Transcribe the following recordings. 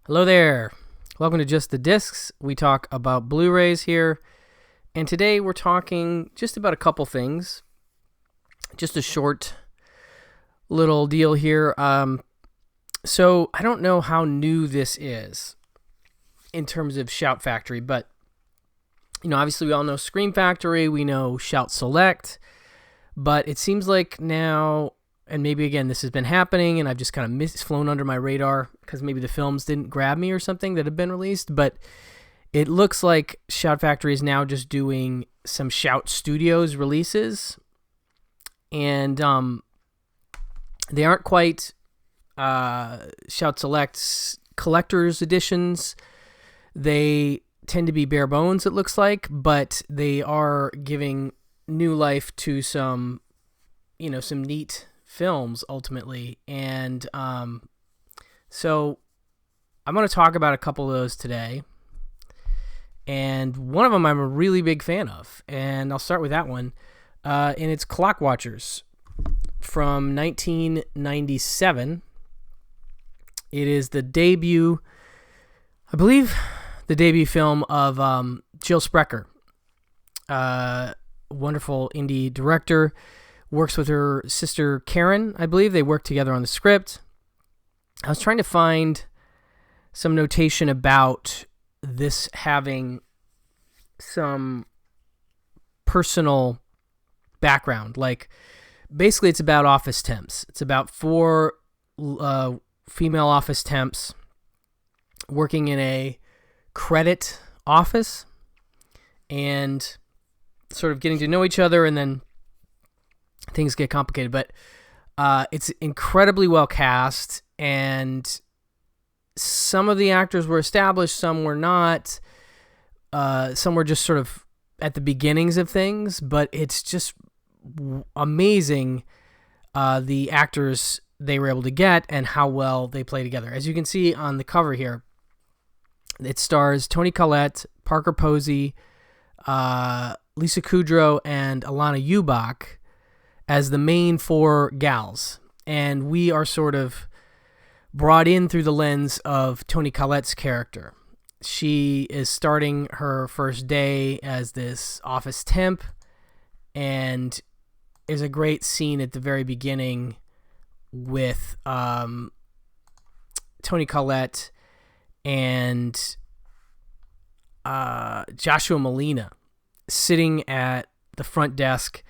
Hello there. Welcome to Just the Discs. We talk about Blu-rays here. And today we're talking just about a couple things. Just a short little deal here. So I don't know how new this is in terms of Shout Factory, but obviously we all know Scream Factory, we know Shout Select, but it seems like now, and maybe again this has been happening and I've just kind of flown under my radar because maybe the films didn't grab me or something that have been released, but it looks like Shout Factory is now just doing some Shout Studios releases, and they aren't quite Shout Select's collector's editions. They tend to be bare bones, it looks like, but they are giving new life to some neat films ultimately. And so I'm going to talk about a couple of those today. And one of them I'm a really big fan of, and I'll start with that one. And it's CLOCKWATCHERS from 1997. It is the debut, I believe, the debut film of Jill Sprecher, wonderful indie director. Works with her sister Karen, I believe. They work together on the script. I was trying to find some notation about this having some personal background. Like, basically, it's about office temps. It's about four female office temps working in a credit office and sort of getting to know each other, and then things get complicated. But it's incredibly well cast, and some of the actors were established, some were not. Some were just sort of at the beginnings of things, but it's just amazing the actors they were able to get and how well they play together. As you can see on the cover here, it stars Toni Collette, Parker Posey, Lisa Kudrow, and Alana Ubach as the main four gals. And we are sort of brought in through the lens of Toni Collette's character. She is starting her first day as this office temp, and there's a great scene at the very beginning with Toni Collette and Joshua Malina sitting at the front desk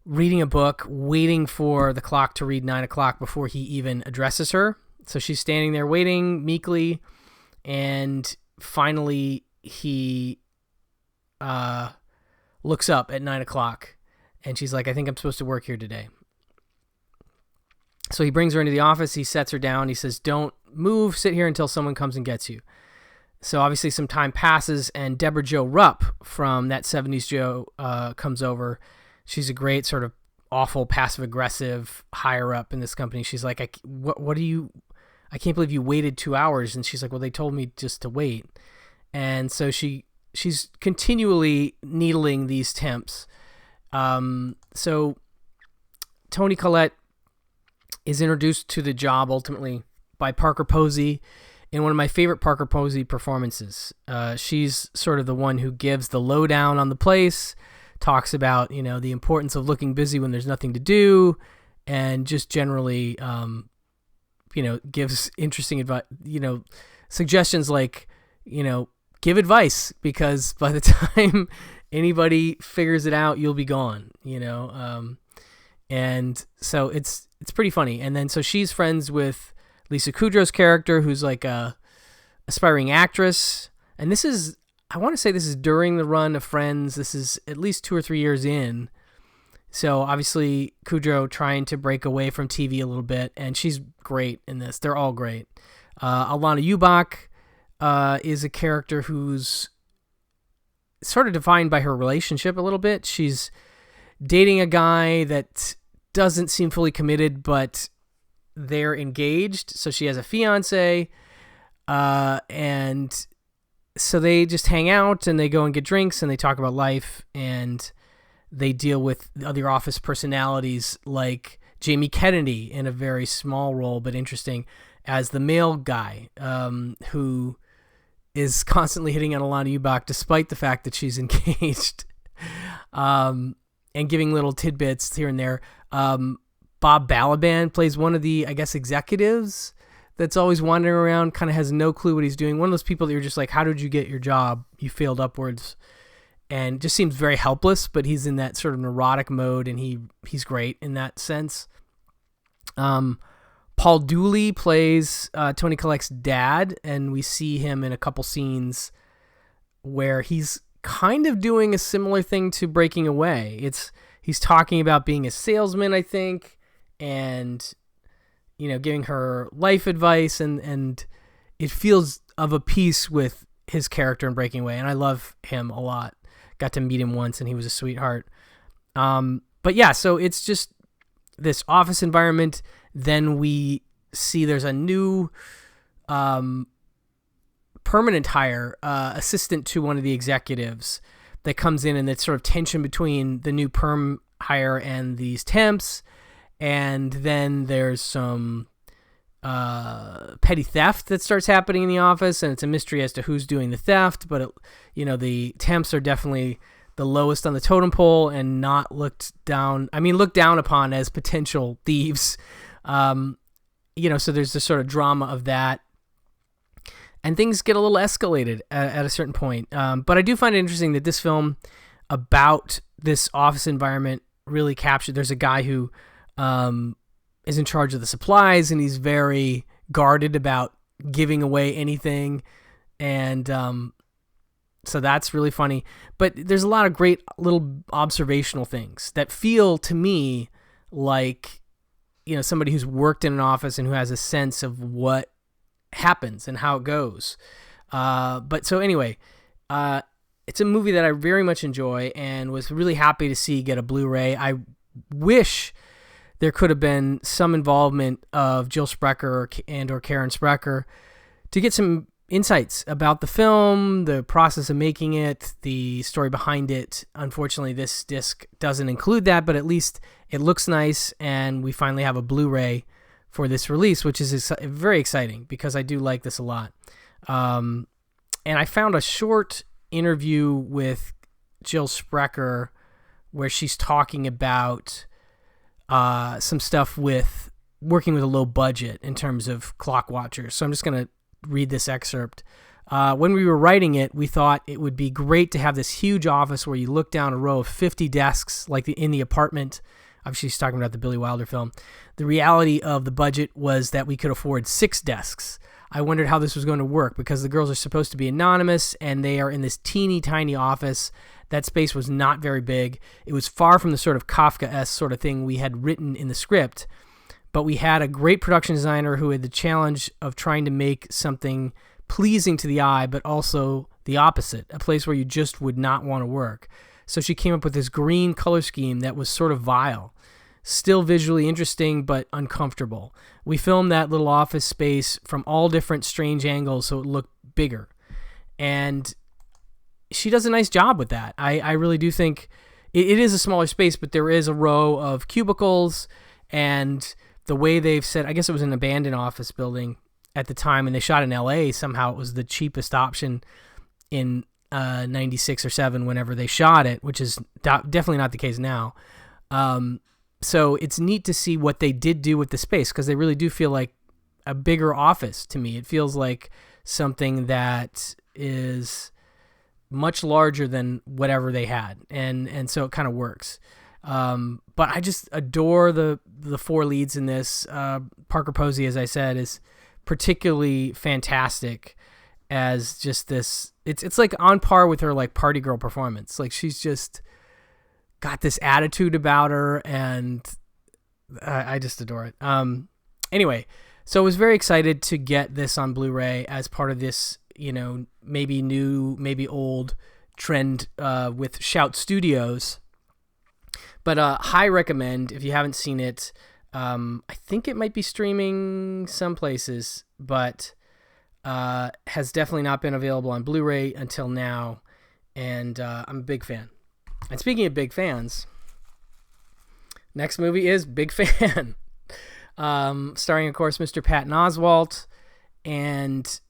reading a book, waiting for the clock to read 9 o'clock before he even addresses her. So she's standing there waiting meekly, and finally he looks up at 9 o'clock, and she's like, I think I'm supposed to work here today. So he brings her into the office, he sets her down, he says, don't move, sit here until someone comes and gets you. So obviously some time passes, and Deborah Jo Rupp from That 70s Show comes over. She's a great sort of awful passive-aggressive higher-up in this company. She's like, what do you... I can't believe you waited 2 hours. And she's like, well, they told me just to wait. And so she's continually needling these temps. So Toni Collette is introduced to the job ultimately by Parker Posey in one of my favorite Parker Posey performances. She's sort of the one who gives the lowdown on the place, talks about, the importance of looking busy when there's nothing to do, and just generally, gives interesting advice, suggestions like, give advice, because by the time anybody figures it out, you'll be gone, and so it's pretty funny. And then, so she's friends with Lisa Kudrow's character, who's like a aspiring actress. And I want to say this is during the run of Friends. This is at least 2 or 3 years in. So obviously Kudrow trying to break away from TV a little bit, and she's great in this. They're all great. Alana Ubach is a character who's sort of defined by her relationship a little bit. She's dating a guy that doesn't seem fully committed, but they're engaged. So she has a fiance, and so they just hang out and they go and get drinks and they talk about life, and they deal with other office personalities like Jamie Kennedy in a very small role but interesting, as the male guy who is constantly hitting on Alana Ubach despite the fact that she's engaged, and giving little tidbits here and there. Bob Balaban plays one of the, I guess, executives that's always wandering around, kind of has no clue what he's doing. One of those people that you're just like, how did you get your job? You failed upwards. And just seems very helpless, but he's in that sort of neurotic mode, and he's great in that sense. Paul Dooley plays Toni Collette's dad, and we see him in a couple scenes where he's kind of doing a similar thing to Breaking Away. He's talking about being a salesman, I think, and giving her life advice, and it feels of a piece with his character in Breaking Away, and I love him a lot. Got to meet him once, and he was a sweetheart. But yeah, so it's just this office environment. Then we see there's a new permanent hire assistant to one of the executives that comes in, and it's sort of tension between the new perm hire and these temps. And then there's some petty theft that starts happening in the office, and it's a mystery as to who's doing the theft. But the temps are definitely the lowest on the totem pole and not looked down upon as potential thieves. So there's this sort of drama of that, and things get a little escalated at a certain point. But I do find it interesting that this film about this office environment really captured. There's a guy who is in charge of the supplies, and he's very guarded about giving away anything. And so that's really funny. But there's a lot of great little observational things that feel to me like, somebody who's worked in an office and who has a sense of what happens and how it goes. But so anyway, it's a movie that I very much enjoy and was really happy to see get a Blu-ray. I wish there could have been some involvement of Jill Sprecher or Karen Sprecher to get some insights about the film, the process of making it, the story behind it. Unfortunately, this disc doesn't include that, but at least it looks nice, and we finally have a Blu-ray for this release, which is very exciting because I do like this a lot. And I found a short interview with Jill Sprecher where she's talking about some stuff with working with a low budget in terms of Clockwatchers. So I'm just going to read this excerpt. When we were writing it, we thought it would be great to have this huge office where you look down a row of 50 desks like in The Apartment. Obviously, she's talking about the Billy Wilder film. The reality of the budget was that we could afford 6 desks. I wondered how this was going to work because the girls are supposed to be anonymous, and they are in this teeny tiny office. That space was not very big. It was far from the sort of Kafka-esque sort of thing we had written in the script, but we had a great production designer who had the challenge of trying to make something pleasing to the eye, but also the opposite, a place where you just would not want to work. So she came up with this green color scheme that was sort of vile, still visually interesting, but uncomfortable. We filmed that little office space from all different strange angles so it looked bigger. And she does a nice job with that. I really do think it is a smaller space, but there is a row of cubicles, and the way they've said, I guess it was an abandoned office building at the time, and they shot in LA. Somehow it was the cheapest option in 96 or 7 whenever they shot it, which is definitely not the case now. So it's neat to see what they did do with the space, because they really do feel like a bigger office to me. It feels like something that is much larger than whatever they had, and so it kind of works. But I just adore the 4 leads in this. Parker Posey, as I said, is particularly fantastic as just this. It's like on par with her like party girl performance. Like she's just got this attitude about her, and I just adore it. Anyway, so I was very excited to get this on Blu-ray as part of this, maybe new, maybe old trend with Shout Studios. But high recommend if you haven't seen it. I think it might be streaming some places, but has definitely not been available on Blu-ray until now, and I'm a big fan. And speaking of big fans, next movie is Big Fan. starring, of course, Mr. Patton Oswalt. And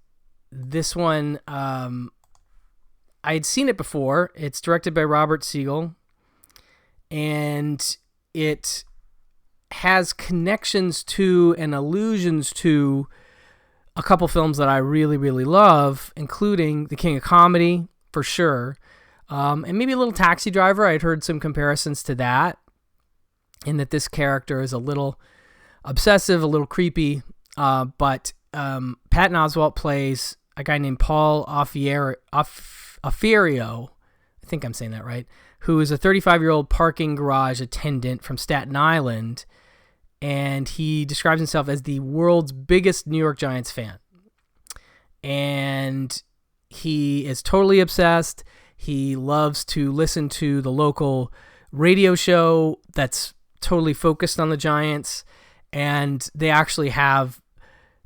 this one, I had seen it before. It's directed by Robert Siegel, and it has connections to and allusions to a couple films that I really, really love, including The King of Comedy, for sure, and maybe a little Taxi Driver. I'd heard some comparisons to that, in that this character is a little obsessive, a little creepy, but Patton Oswalt plays a guy named Paul Affiario, I think I'm saying that right, who is a 35-year-old parking garage attendant from Staten Island, and he describes himself as the world's biggest New York Giants fan. And he is totally obsessed. He loves to listen to the local radio show that's totally focused on the Giants, and they actually have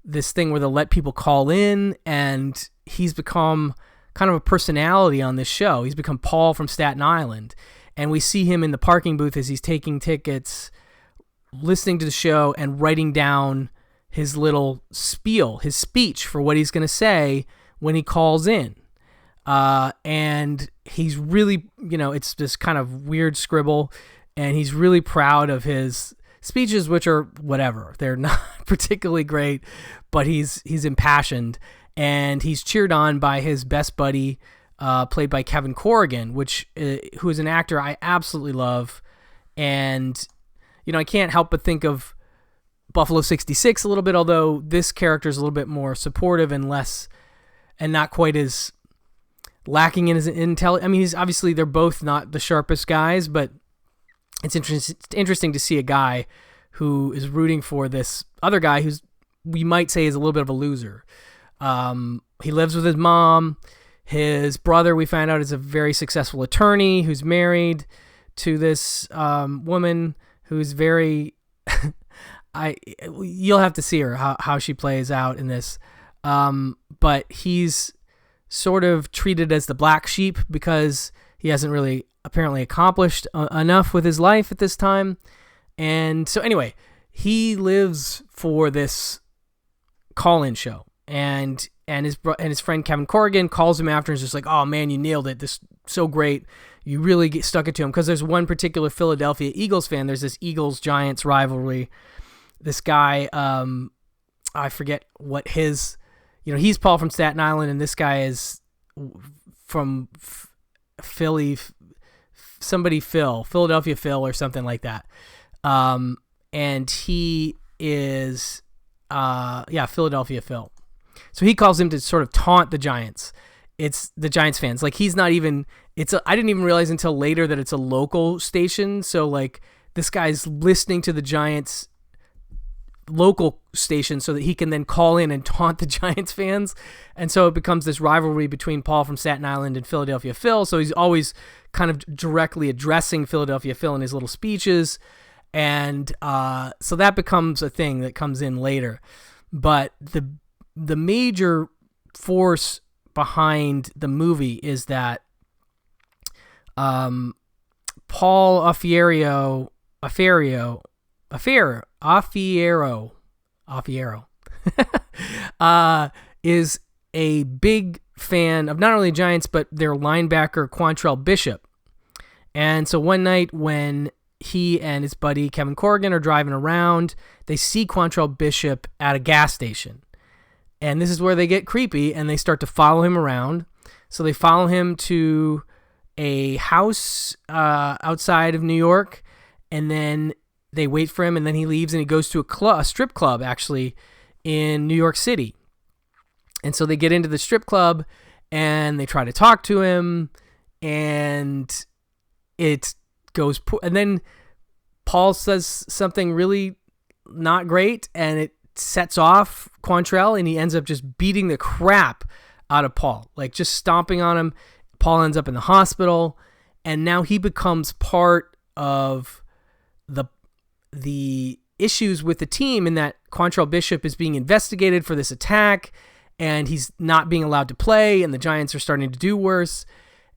this thing where they'll let people call in, and he's become kind of a personality on this show. He's become Paul from Staten Island, and we see him in the parking booth as he's taking tickets, listening to the show, and writing down his little spiel, his speech for what he's going to say when he calls in. And he's really, it's this kind of weird scribble, and he's really proud of his speeches, which are whatever. They're not particularly great, but he's impassioned, and he's cheered on by his best buddy, played by Kevin Corrigan, who is an actor I absolutely love. And, I can't help but think of Buffalo 66 a little bit, although this character is a little bit more supportive and not quite as lacking in his intelligence. I mean, they're both not the sharpest guys, but it's interesting to see a guy who is rooting for this other guy who's, we might say, is a little bit of a loser. He lives with his mom. His brother, we find out, is a very successful attorney who's married to this woman who's very... you'll have to see her, how she plays out in this. But he's sort of treated as the black sheep because he hasn't really apparently accomplished enough with his life at this time. And so anyway, he lives for this call-in show, and his friend Kevin Corrigan calls him after and is just like, "Oh man, you nailed it. This is so great. You really stuck it to him." Because there's one particular Philadelphia Eagles fan. There's this Eagles-Giants rivalry. This guy, I forget what his, he's Paul from Staten Island, and this guy is from Philly, Philadelphia Phil or something like that. And he is, Philadelphia Phil. So he calls him to sort of taunt the Giants. It's the Giants fans. Like, he's not even, I didn't even realize until later that it's a local station. So like, this guy's listening to the Giants local station so that he can then call in and taunt the Giants fans. And so it becomes this rivalry between Paul from Staten Island and Philadelphia Phil. So he's always kind of directly addressing Philadelphia Phil in his little speeches. And so that becomes a thing that comes in later. But the major force behind the movie is that Paul Affiario is a big fan of not only Giants, but their linebacker Quantrell Bishop. And so one night when he and his buddy Kevin Corrigan are driving around, they see Quantrell Bishop at a gas station. And this is where they get creepy, and they start to follow him around. So they follow him to a house outside of New York, and then they wait for him, and then he leaves, and he goes to a strip club, actually, in New York City. And so they get into the strip club, and they try to talk to him, and it goes... And then Paul says something really not great, and it sets off Quantrell, and he ends up just beating the crap out of Paul, like just stomping on him. Paul ends up in the hospital, and now he becomes part of the issues with the team, in that Quantrell Bishop is being investigated for this attack, and he's not being allowed to play, and the Giants are starting to do worse,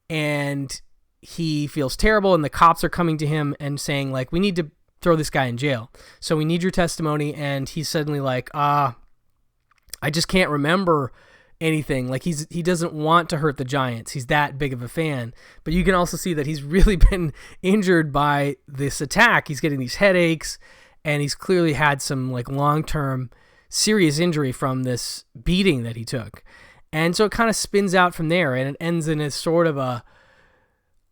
and he feels terrible, and the cops are coming to him and saying, like, we need to throw this guy in jail. So we need your testimony. And he's suddenly like, I just can't remember anything. Like he doesn't want to hurt the Giants. He's that big of a fan. But you can also see that he's really been injured by this attack. He's getting these headaches, and he's clearly had some like long-term serious injury from this beating that he took. And so it kind of spins out from there, and it ends in a sort of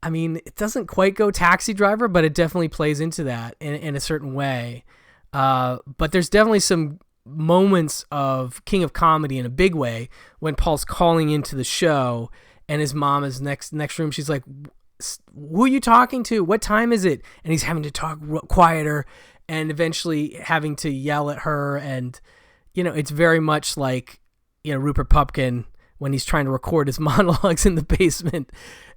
it doesn't quite go Taxi Driver, but it definitely plays into that in a certain way. But there's definitely some moments of King of Comedy in a big way when Paul's calling into the show and his mom is next room. She's like, who are you talking to? What time is it? And he's having to talk quieter and eventually having to yell at her. And, it's very much like, Rupert Pupkin when he's trying to record his monologues in the basement,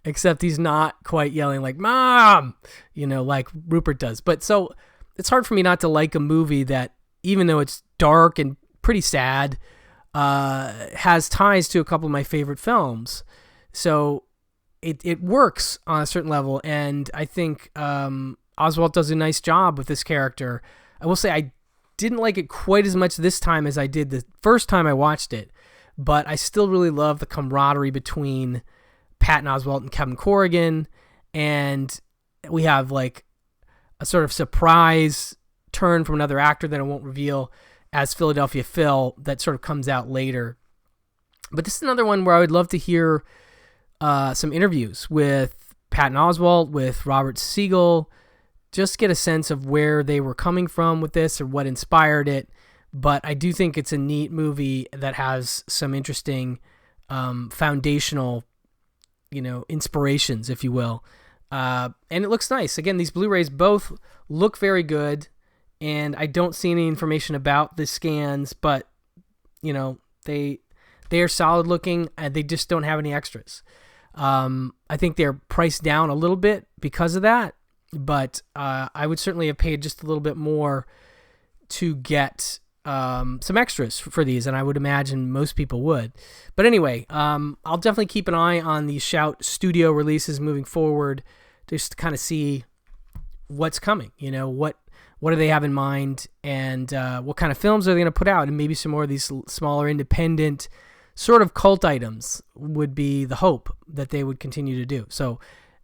except he's not quite yelling like, Mom, like Rupert does. But so it's hard for me not to like a movie that, even though it's dark and pretty sad, has ties to a couple of my favorite films. So it works on a certain level, and I think Oswalt does a nice job with this character. I will say I didn't like it quite as much this time as I did the first time I watched it, but I still really love the camaraderie between Patton Oswalt and Kevin Corrigan, and we have like a sort of surprise turn from another actor that I won't reveal as Philadelphia Phil that sort of comes out later. But this is another one where I would love to hear some interviews with Patton Oswalt, with Robert Siegel, just get a sense of where they were coming from with this or what inspired it. But I do think it's a neat movie that has some interesting foundational, inspirations, if you will. And it looks nice. Again, these Blu-rays both look very good. And I don't see any information about the scans, but, they are solid looking, and they just don't have any extras. I think they're priced down a little bit because of that, but I would certainly have paid just a little bit more to get some extras for these, and I would imagine most people would. But anyway, I'll definitely keep an eye on these Shout Studio releases moving forward, just to kind of see what's coming, what do they have in mind, and what kind of films are they going to put out, and maybe some more of these smaller independent sort of cult items would be the hope that they would continue to do. So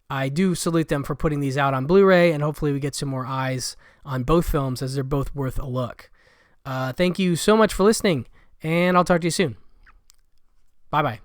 I do salute them for putting these out on Blu-ray, and hopefully we get some more eyes on both films, as they're both worth a look. Thank you so much for listening, and I'll talk to you soon. Bye-bye.